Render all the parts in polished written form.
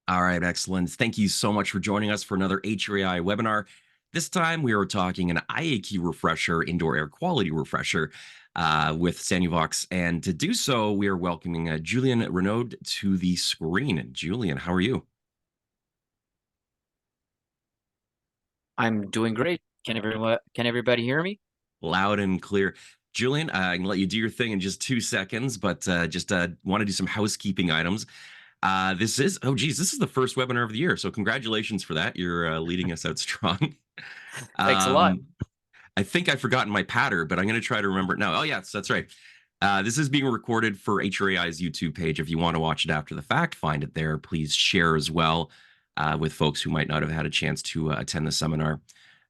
All right, excellent. Thank you so much for joining us for another HRAI webinar. This time we are talking an IAQ refresher, indoor air quality refresher with Sanuvox. And to do so, we are welcoming Julian Renaud to the screen. Julian, how are you? I'm doing great. Can everybody hear me? Loud and clear. Julian, I can let you do your thing in just 2 seconds, but just want to do some housekeeping items. This is the first webinar of the year. So congratulations for that. You're leading us out strong. Thanks a lot. um, I think I've forgotten my patter, but I'm going to try to remember it now. Oh, yes, that's right. This is being recorded for HRAI's YouTube page. If you want to watch it after the fact, find it there. Please share as well with folks who might not have had a chance to attend the seminar.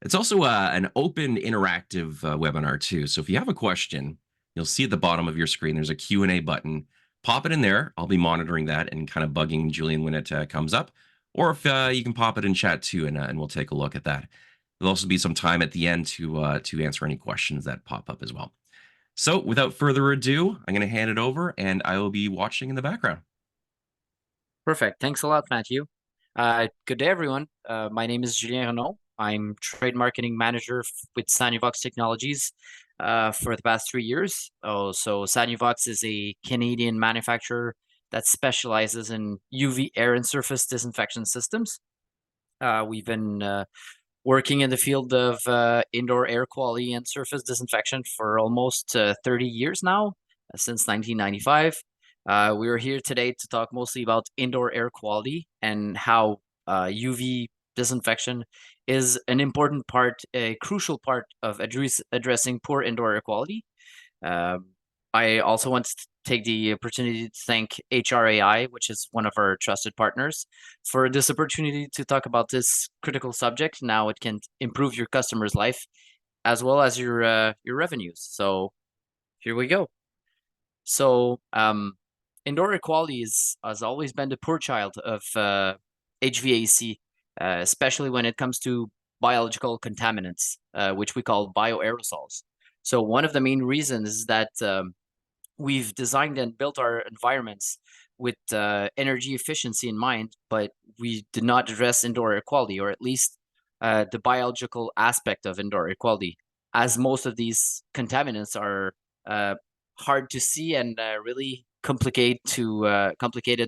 It's also an open interactive webinar too. So if you have a question, you'll see at the bottom of your screen, there's a Q&A button. Pop it in there. I'll be monitoring that and kind of bugging Julian when it comes up. Or if you can pop it in chat too, and we'll take a look at that. There'll also be some time at the end to answer any questions that pop up as well. So without further ado, I'm going to hand it over, and I will be watching in the background. Perfect. Thanks a lot, Matthew. Good day, everyone. My name is Julien Renaud. I'm Trade Marketing Manager with Sanuvox Technologies for the past 3 years. So Sanuvox is a Canadian manufacturer that specializes in UV air and surface disinfection systems. We've been working in the field of indoor air quality and surface disinfection for almost 30 years now, since 1995. We are here today to talk mostly about indoor air quality and how UV disinfection is an important part, a crucial part of addressing poor indoor air quality. I also want to take the opportunity to thank HRAI, which is one of our trusted partners, for this opportunity to talk about this critical subject. Now it can improve your customer's life as well as your revenues. So here we go. So indoor air quality has always been the poor child of HVAC, especially when it comes to biological contaminants, which we call bioaerosols. So one of the main reasons is that we've designed and built our environments with energy efficiency in mind, but we did not address indoor air quality, or at least the biological aspect of indoor air quality, as most of these contaminants are hard to see and really complicated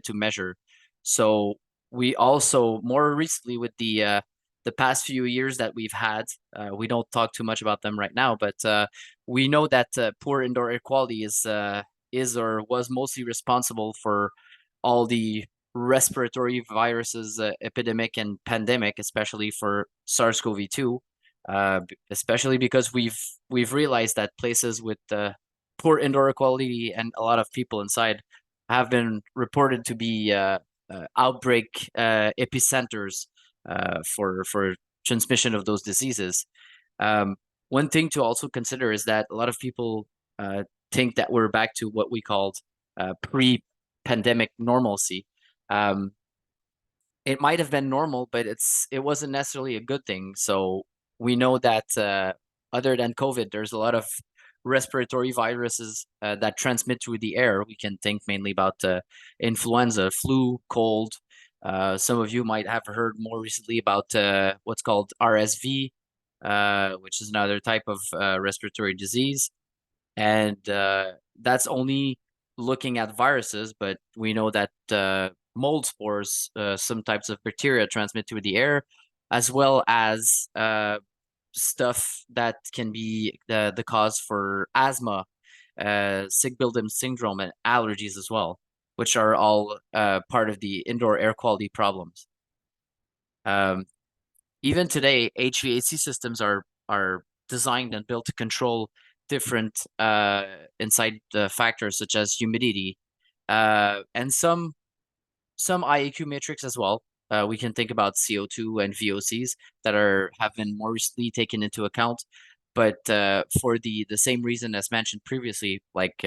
to measure. So we also, more recently, with the past few years that we've had, we don't talk too much about them right now, but we know that poor indoor air quality is or was mostly responsible for all the respiratory viruses, epidemic and pandemic, especially for SARS-CoV-2. Especially because we've realized that places with poor indoor air quality and a lot of people inside have been reported to be outbreak epicenters for transmission of those diseases. One thing to also consider is that a lot of people think that we're back to what we called pre-pandemic normalcy. It might have been normal, but it wasn't necessarily a good thing. So we know that other than COVID, there's a lot of respiratory viruses that transmit through the air. We can think mainly about influenza, flu, cold. Some of you might have heard more recently about what's called RSV, which is another type of respiratory disease. And that's only looking at viruses, but we know that mold spores, some types of bacteria transmit through the air, as well as stuff that can be the cause for asthma, sick buildup syndrome, and allergies as well, which are all part of the indoor air quality problems. Even today, HVAC systems are designed and built to control different inside factors such as humidity and some IAQ metrics as well. We can think about CO2 and VOCs that have been more recently taken into account, but for the same reason as mentioned previously, like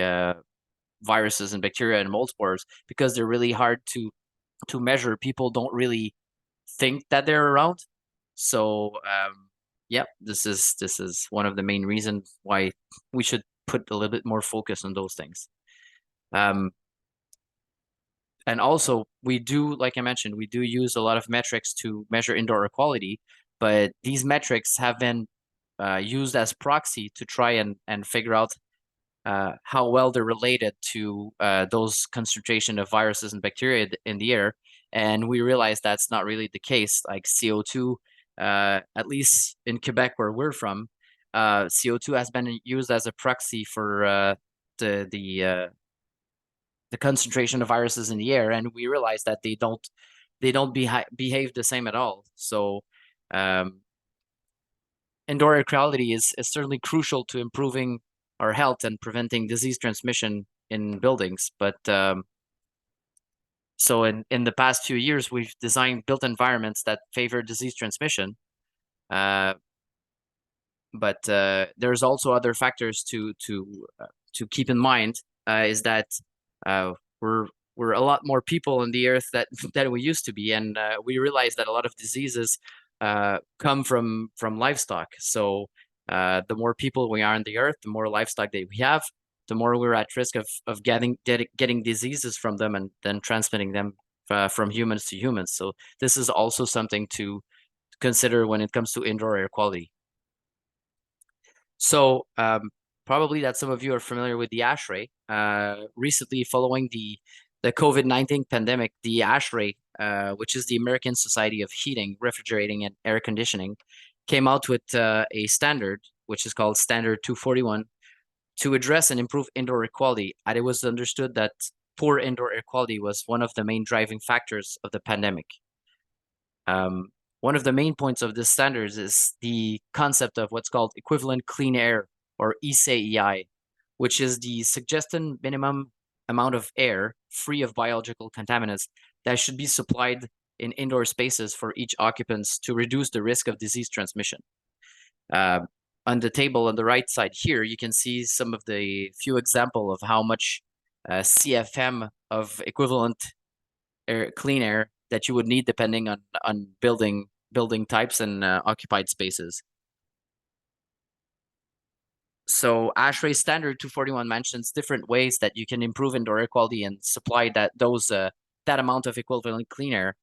viruses and bacteria and mold spores, because they're really hard to measure. People don't really think that they're around. So yeah, this is one of the main reasons why we should put a little bit more focus on those things. And also we do, like I mentioned, we do use a lot of metrics to measure indoor air quality, but these metrics have been used as proxy to try and figure out how well they're related to those concentration of viruses and bacteria in the air. And we realized that's not really the case. Like CO2, at least in Quebec, where we're from, CO2 has been used as a proxy for the the concentration of viruses in the air, and we realized that they don't behave the same at all. So um, indoor air quality is certainly crucial to improving our health and preventing disease transmission in buildings. But so in the past few years, we've designed built environments that favor disease transmission. Uh, but there's also other factors to keep in mind. Is that uh, we're we're a lot more people on the earth that we used to be, and we realize that a lot of diseases come from livestock. So the more people we are on the earth, the more livestock that we have, the more we're at risk of getting diseases from them and then transmitting them from humans to humans. So this is also something to consider when it comes to indoor air quality. So probably that some of you are familiar with the ASHRAE. Recently, following the COVID-19 pandemic, the ASHRAE, which is the American Society of Heating, Refrigerating, and Air Conditioning, came out with a standard, which is called Standard 241, to address and improve indoor air quality. And it was understood that poor indoor air quality was one of the main driving factors of the pandemic. One of the main points of this standards is the concept of what's called equivalent clean air, or ECEI, which is the suggested minimum amount of air free of biological contaminants that should be supplied in indoor spaces for each occupants to reduce the risk of disease transmission. On the table on the right side here, you can see some of the few examples of how much CFM of equivalent clean air that you would need depending on building types and occupied spaces. So ASHRAE Standard 241 mentions different ways that you can improve indoor air quality and supply that amount of equivalent clean air.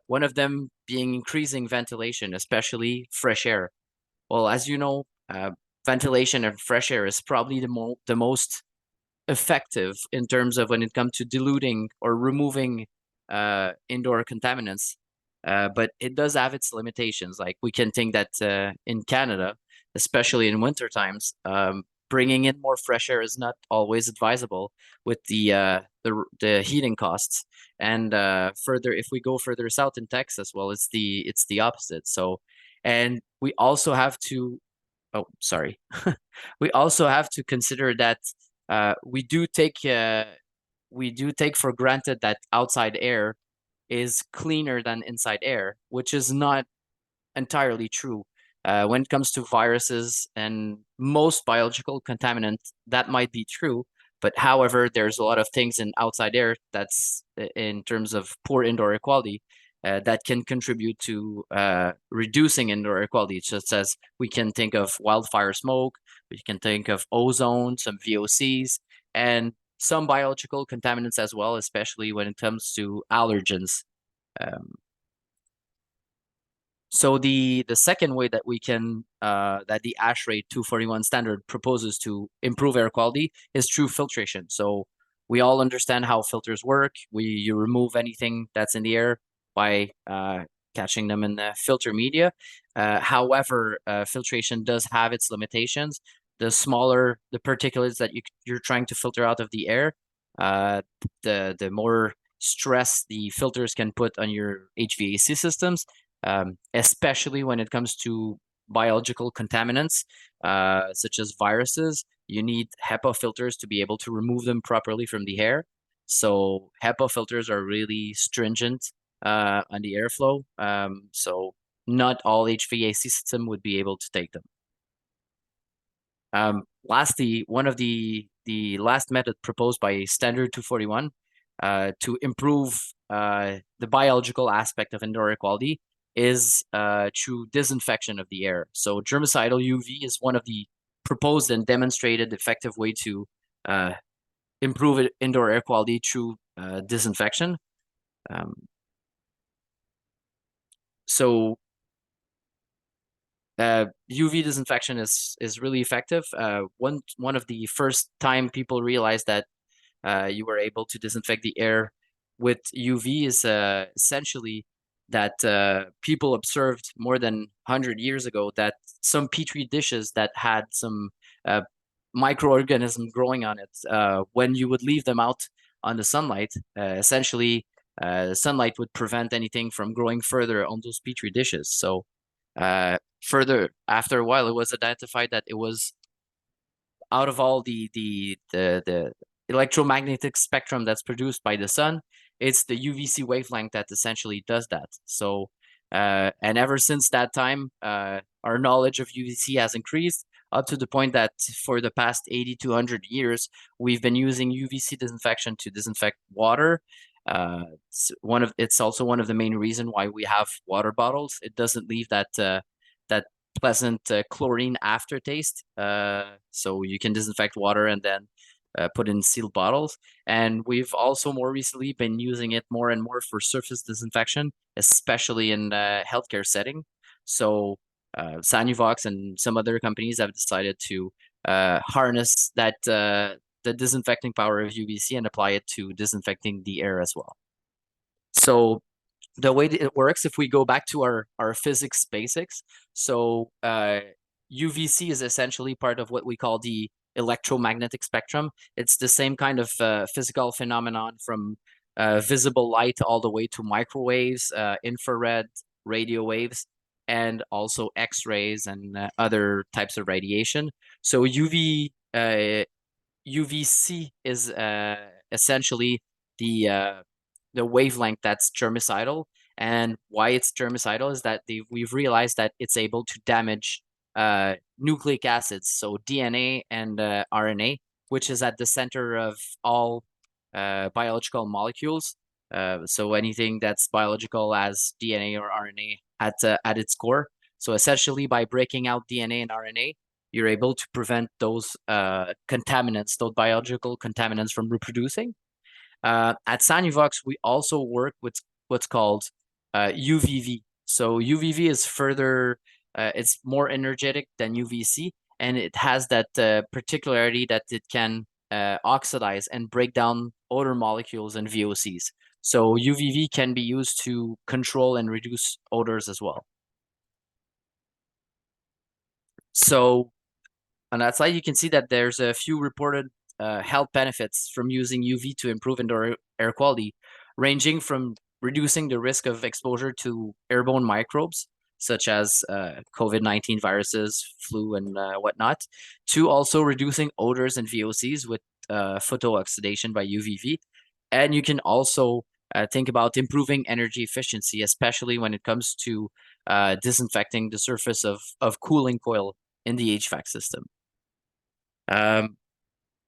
One of them being increasing ventilation, especially fresh air. Well, as you know, ventilation and fresh air is probably the most effective in terms of when it comes to diluting or removing indoor contaminants. But it does have its limitations. Like we can think that in Canada, especially in winter times, bringing in more fresh air is not always advisable with the heating costs. And further, if we go further south in Texas, well, it's the opposite. So, and we also have to, oh, sorry, we also have to consider that we do take for granted that outside air is cleaner than inside air, which is not entirely true. When it comes to viruses and most biological contaminants, that might be true. But however, there's a lot of things in outside air that's in terms of poor indoor air quality that can contribute to reducing indoor air quality, such as we can think of wildfire smoke, we can think of ozone, some VOCs, and some biological contaminants as well, especially when it comes to allergens. So the second way that we can that the ASHRAE 241 standard proposes to improve air quality is through filtration. So we all understand how filters work. You remove anything that's in the air by catching them in the filter media. However, filtration does have its limitations. The smaller the particulates that you're trying to filter out of the air, the more stress the filters can put on your HVAC systems, especially when it comes to biological contaminants, such as viruses. You need HEPA filters to be able to remove them properly from the air. So HEPA filters are really stringent on the airflow. So not all HVAC system would be able to take them. Lastly, one of the last method proposed by Standard 241 to improve the biological aspect of indoor air quality is through disinfection of the air. So germicidal UV is one of the proposed and demonstrated effective way to improve indoor air quality through disinfection. So UV disinfection is really effective. One of the first time people realized that you were able to disinfect the air with UV is essentially that people observed more than 100 years ago that some petri dishes that had some microorganism growing on it, when you would leave them out on the sunlight, essentially sunlight would prevent anything from growing further on those petri dishes. So further, after a while, it was identified that it was out of all the electromagnetic spectrum that's produced by the sun, it's the UVC wavelength that essentially does that. So, and ever since that time, our knowledge of UVC has increased up to the point that for the past 80 to 100 years, we've been using UVC disinfection to disinfect water. It's also one of the main reasons why we have water bottles. It doesn't leave that pleasant chlorine aftertaste. So you can disinfect water and then put in sealed bottles. And we've also more recently been using it more and more for surface disinfection, especially in healthcare setting. So Sanuvox and some other companies have decided to harness that the disinfecting power of UVC and apply it to disinfecting the air as well. So the way that it works, if we go back to our physics basics, so UVC is essentially part of what we call the electromagnetic spectrum. It's the same kind of physical phenomenon from visible light all the way to microwaves, infrared, radio waves, and also X-rays and other types of radiation. So UVC is essentially the wavelength that's germicidal. And why it's germicidal is that we've realized that it's able to damage nucleic acids, so DNA and RNA, which is at the center of all biological molecules. So anything that's biological has DNA or RNA at its core. So essentially, by breaking out DNA and RNA, you're able to prevent those contaminants, those biological contaminants from reproducing. At Sanuvox, we also work with what's called UVV. So UVV is further, it's more energetic than UVC, and it has that particularity that it can oxidize and break down odor molecules and VOCs. So UVV can be used to control and reduce odors as well. So on that slide, you can see that there's a few reported health benefits from using UV to improve indoor air quality, ranging from reducing the risk of exposure to airborne microbes, such as COVID-19 viruses, flu, and whatnot, to also reducing odors and VOCs with photooxidation by UVV. And you can also think about improving energy efficiency, especially when it comes to disinfecting the surface of cooling coil in the HVAC system.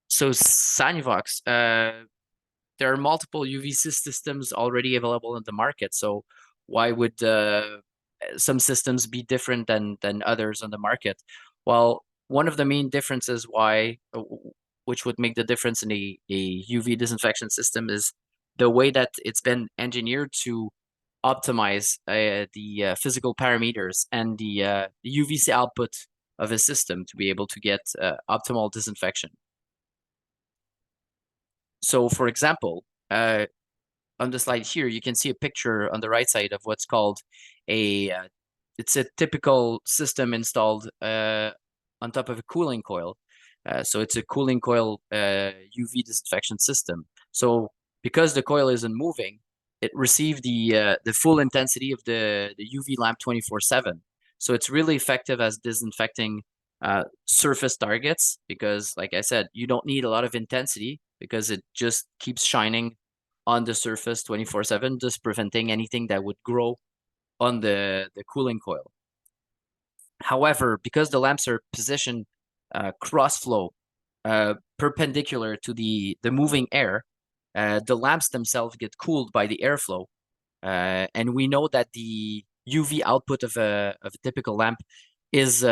So Sanuvox, there are multiple UVC systems already available in the market. So why would some systems be different than others on the market? Well, one of the main differences which would make the difference in a UV disinfection system is the way that it's been engineered to optimize the physical parameters and the UVC output of a system to be able to get optimal disinfection. So for example, on the slide here, you can see a picture on the right side of what's called it's a typical system installed on top of a cooling coil. So it's a cooling coil UV disinfection system. So because the coil isn't moving, it received the full intensity of the UV lamp 24/7. So it's really effective as disinfecting surface targets because, like I said, you don't need a lot of intensity because it just keeps shining on the surface 24/7, just preventing anything that would grow on the cooling coil. However, because the lamps are positioned cross flow, perpendicular to the moving air, the lamps themselves get cooled by the airflow. And we know that the UV output of a typical lamp is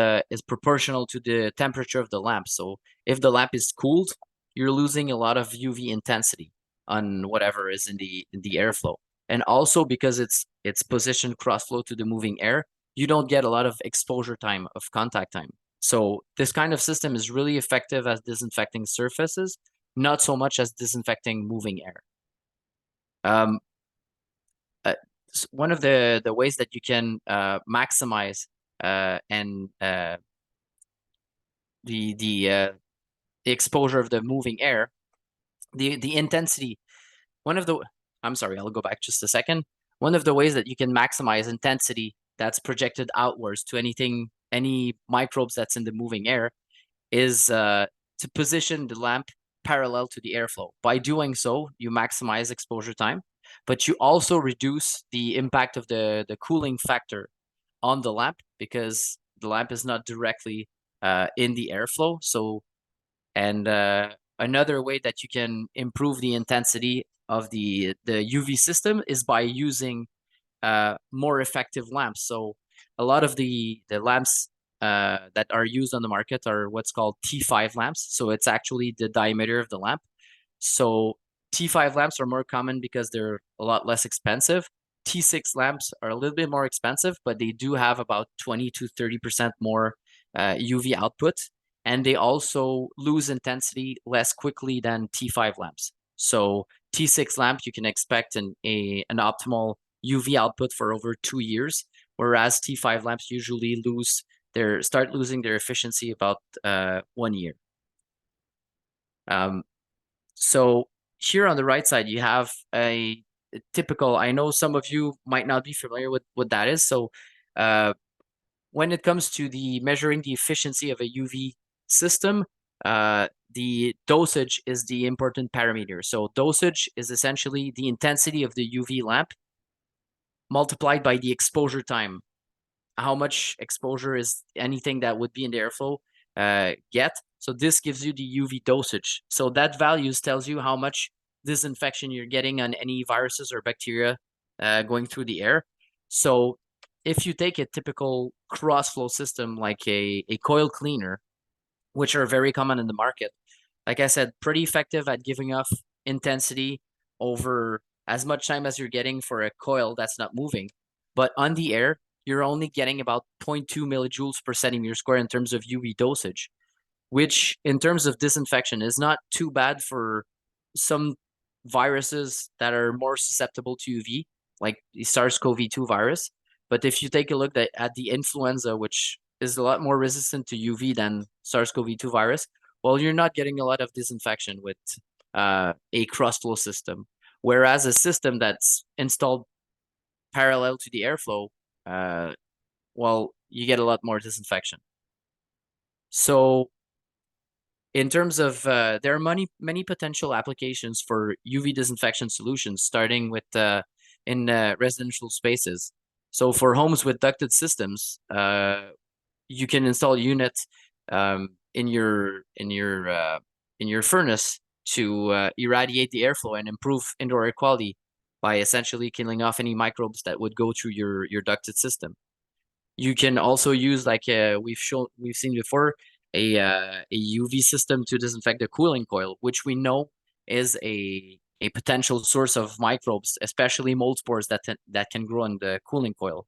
proportional to the temperature of the lamp. So if the lamp is cooled, you're losing a lot of UV intensity on whatever is in the airflow. And also because it's positioned cross flow to the moving air, you don't get a lot of exposure time of contact time. So this kind of system is really effective as disinfecting surfaces, not so much as disinfecting moving air. One of the ways that you can maximize and the exposure of the moving air, the intensity. I'm sorry, I'll go back just a second. One of the ways that you can maximize intensity that's projected outwards to any microbes that's in the moving air is to position the lamp parallel to the airflow. By doing so, you maximize exposure time, but you also reduce the impact of the cooling factor on the lamp because the lamp is not directly in the airflow. So, and another way that you can improve the intensity of the UV system is by using more effective lamps. So a lot of the lamps that are used on the market are what's called T5 lamps. So it's actually the diameter of the lamp. So T5 lamps are more common because they're a lot less expensive. T6 lamps are a little bit more expensive, but they do have about 20 to 30% more UV output. And they also lose intensity less quickly than T5 lamps. So T6 lamp, you can expect an optimal UV output for over 2 years, whereas T5 lamps usually start losing their efficiency about 1 year. So here on the right side, you have a typical, I know some of you might not be familiar with what that is. So when it comes to measuring the efficiency of a UV system, the dosage is the important parameter. So dosage is essentially the intensity of the UV lamp multiplied by the exposure time. How much exposure is anything that would be in the airflow get? So this gives you the UV dosage. So that values tells you how much disinfection you're getting on any viruses or bacteria going through the air. So if you take a typical cross-flow system like a coil cleaner, which are very common in the market, like I said, pretty effective at giving off intensity over as much time as you're getting for a coil that's not moving. But on the air, you're only getting about 0.2 millijoules per centimeter square in terms of UV dosage, which in terms of disinfection is not too bad for some viruses that are more susceptible to UV, like the SARS-CoV-2 virus. But if you take a look at the influenza, which is a lot more resistant to UV than SARS-CoV-2 virus, well, you're not getting a lot of disinfection with a cross-flow system. Whereas a system that's installed parallel to the airflow, well, you get a lot more disinfection. So in terms of, there are many potential applications for UV disinfection solutions, starting with in residential spaces. So for homes with ducted systems, you can install units in your furnace to irradiate the airflow and improve indoor air quality by essentially killing off any microbes that would go through your ducted system. You can also use, like we've seen before, a UV system to disinfect the cooling coil, which we know is a potential source of microbes, especially mold spores that can grow in the cooling coil.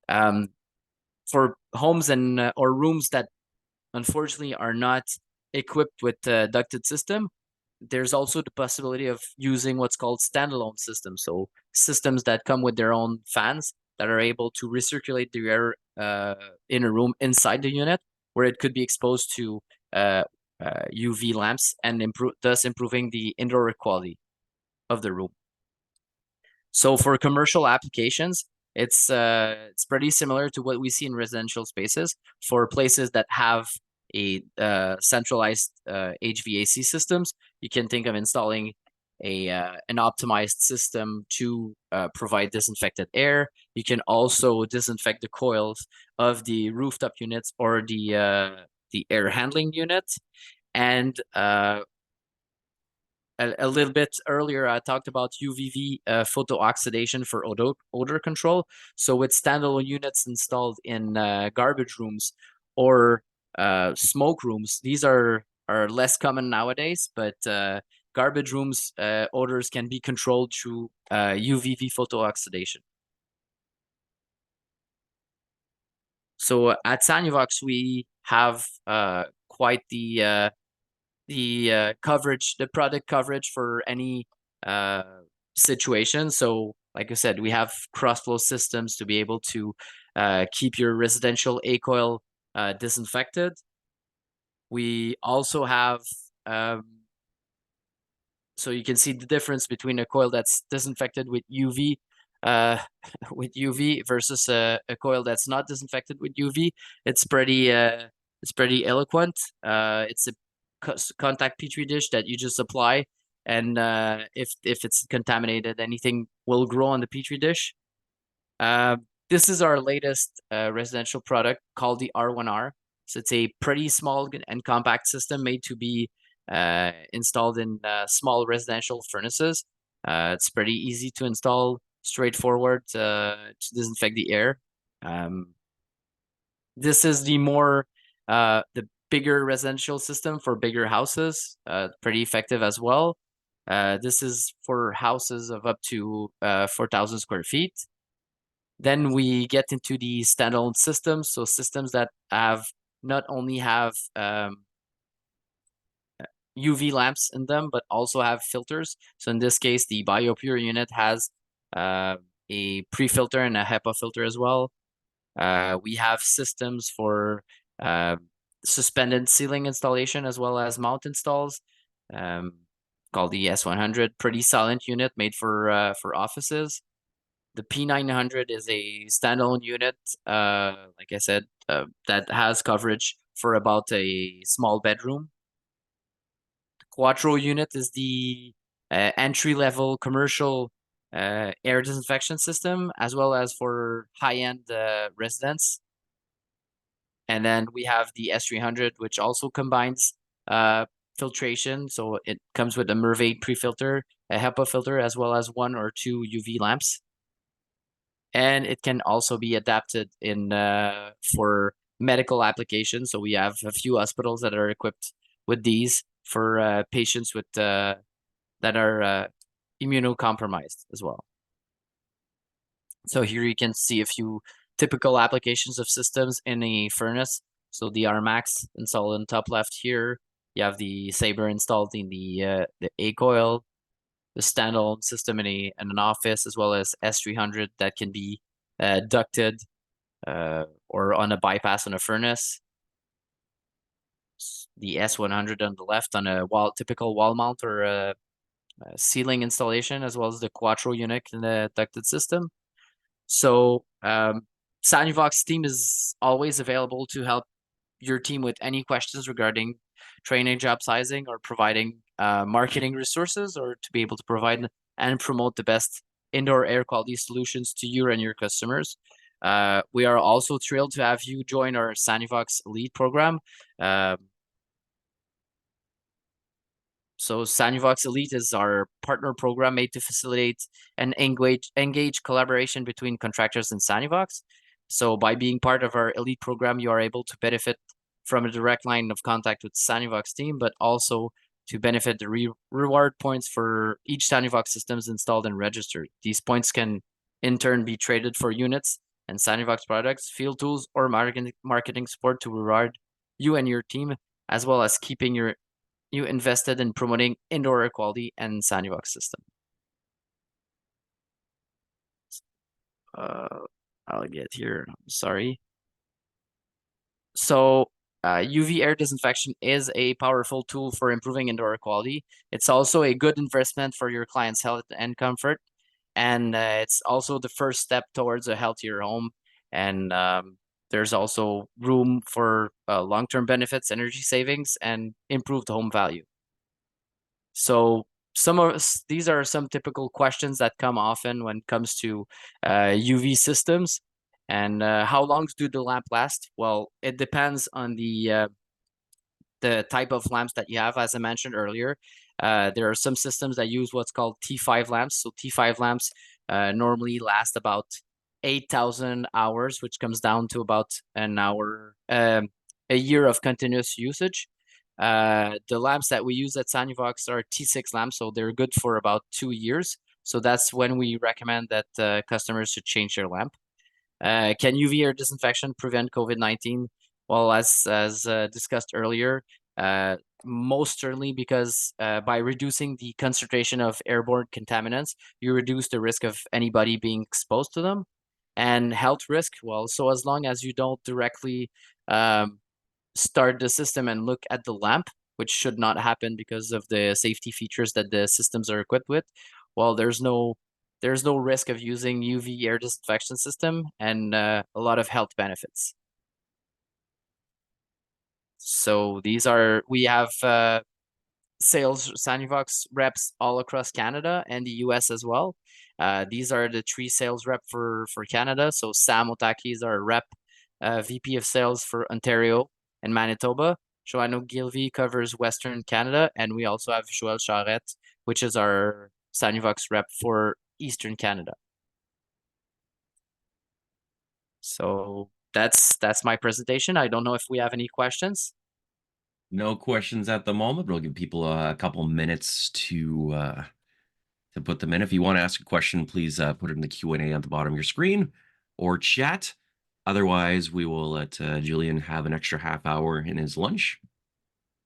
For homes and or rooms that unfortunately are not equipped with a ducted system, there's also the possibility of using what's called standalone systems. So systems that come with their own fans that are able to recirculate the air in a room inside the unit, where it could be exposed to UV lamps and thus improving the indoor air quality of the room. So for commercial applications, it's pretty similar to what we see in residential spaces. For places that have a centralized HVAC systems, you can think of installing an optimized system to provide disinfected air. You can also disinfect the coils of the rooftop units or the air handling unit. And a little bit earlier, I talked about UVV photooxidation for odor control. So with standalone units installed in garbage rooms or smoke rooms, these are are less common nowadays, but garbage rooms odors can be controlled through UVV photooxidation. So at Sanuvox, we have quite the coverage, the product coverage for any situation. So like I said, we have cross-flow systems to be able to keep your residential A-coil disinfected. We also have, so you can see the difference between a coil that's disinfected with UV with UV versus a coil that's not disinfected with UV. It's pretty eloquent. It's a contact petri dish that you just apply, and if it's contaminated, anything will grow on the petri dish. This is our latest residential product called the R1R. So it's a pretty small and compact system made to be installed in small residential furnaces. It's pretty easy to install, straightforward to disinfect the air. This is the bigger residential system for bigger houses, pretty effective as well. This is for houses of up to 4,000 square feet. Then we get into the standalone systems, so systems that not only have UV lamps in them, but also have filters. So in this case, the BioPure unit has a pre-filter and a HEPA filter as well. We have systems for suspended ceiling installation as well as mount installs, called the S100, pretty silent unit made for offices. The P900 is a standalone unit, like I said, that has coverage for about a small bedroom. The Quattro unit is the entry-level commercial air disinfection system, as well as for high-end residents. And then we have the S300, which also combines filtration. So it comes with a Mervaid pre-filter, a HEPA filter, as well as 1 or 2 UV lamps. And it can also be adapted for medical applications. So we have a few hospitals that are equipped with these for patients that are immunocompromised as well. So here you can see a few typical applications of systems in a furnace. So the RMAX installed in top left here. You have the Sabre installed in the A-coil, the standalone system in an office, as well as S300 that can be ducted or on a bypass on a furnace. The S100 on the left on a typical wall mount or a ceiling installation, as well as the Quattro unit in the ducted system. So Sanuvox team is always available to help your team with any questions regarding training, job sizing, or providing marketing resources, or to be able to provide and promote the best indoor air quality solutions to you and your customers. We are also thrilled to have you join our Sanuvox Elite program. So Sanuvox Elite is our partner program made to facilitate and engage collaboration between contractors and Sanuvox. So by being part of our Elite program, you are able to benefit from a direct line of contact with Sanuvox team, but also to benefit the reward points for each Sanuvox systems installed and registered. These points can in turn be traded for units and Sanuvox products, field tools, or marketing support to reward you and your team, as well as keeping you invested in promoting indoor air quality and Sanuvox system. I'll get here. I'm sorry. So UV air disinfection is a powerful tool for improving indoor air quality. It's also a good investment for your client's health and comfort. And it's also the first step towards a healthier home. And there's also room for long-term benefits, energy savings, and improved home value. So these are some typical questions that come often when it comes to UV systems. And how long do the lamp last? Well, it depends on the type of lamps that you have. As I mentioned earlier, there are some systems that use what's called T5 lamps. So T5 lamps normally last about 8,000 hours, which comes down to about a year of continuous usage. The lamps that we use at Sanuvox are T6 lamps, so they're good for about 2 years. So that's when we recommend that customers should change their lamp. Can UV air disinfection prevent COVID-19? Well, as discussed earlier, most certainly, because by reducing the concentration of airborne contaminants, you reduce the risk of anybody being exposed to them. And health risk, well, so as long as you don't directly start the system and look at the lamp, which should not happen because of the safety features that the systems are equipped with, well, there's no risk of using UV air disinfection system and a lot of health benefits. So we have sales Sanuvox reps all across Canada and the US as well. These are the 3 sales rep for Canada. So Sam Otaki is our rep, VP of sales for Ontario and Manitoba. Joanno Gilvy covers Western Canada, and we also have Joël Charette, which is our Sanuvox rep for Eastern Canada. So that's my presentation. I don't know if we have any questions. No questions at the moment, but we'll give people a couple minutes to put them in. If you want to ask a question, please put it in the Q&A at the bottom of your screen or chat. Otherwise, we will let Julian have an extra half hour in his lunch,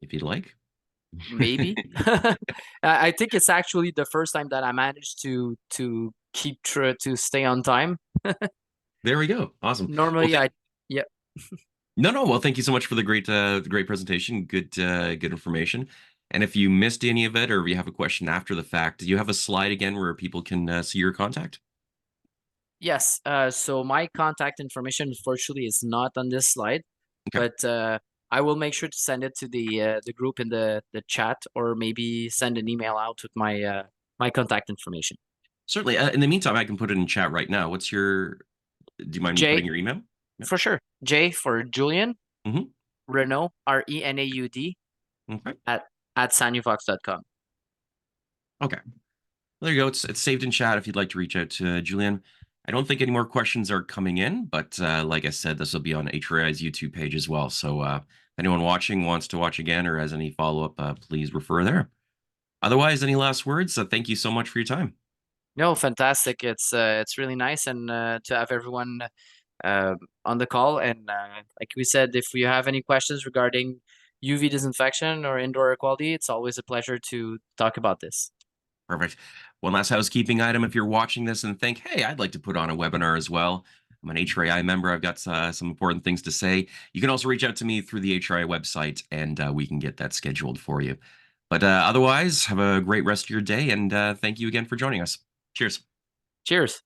if you'd like. Maybe. I think it's actually the first time that I managed to to stay on time. There we go. Awesome. Normally, Well, yeah. no. Well, thank you so much for the great presentation. Good information. And if you missed any of it, or if you have a question after the fact, do you have a slide again where people can see your contact? Yes. So my contact information, unfortunately, is not on this slide, Okay. but I will make sure to send it to the group in the chat, or maybe send an email out with my contact information. Certainly. In the meantime, I can put it in chat right now. What's your? Do you mind me J, putting your email? Yeah. for sure. J for Julian, Mm-hmm. Renaud, Renaud, Okay. at sanuvox.com. Okay. There you go. It's saved in chat if you'd like to reach out to Julian. I don't think any more questions are coming in, but like I said, this will be on HRAI's YouTube page as well. So if anyone watching wants to watch again or has any follow-up, please refer there. Otherwise, any last words? Thank you so much for your time. No, fantastic. It's really nice, and to have everyone on the call. And like we said, if you have any questions regarding UV disinfection or indoor air quality, it's always a pleasure to talk about this. Perfect. One last housekeeping item. If you're watching this and think, hey, I'd like to put on a webinar as well, I'm an HRAI member. I've got some important things to say. You can also reach out to me through the HRAI website, and we can get that scheduled for you. But otherwise, have a great rest of your day, and thank you again for joining us. Cheers. Cheers.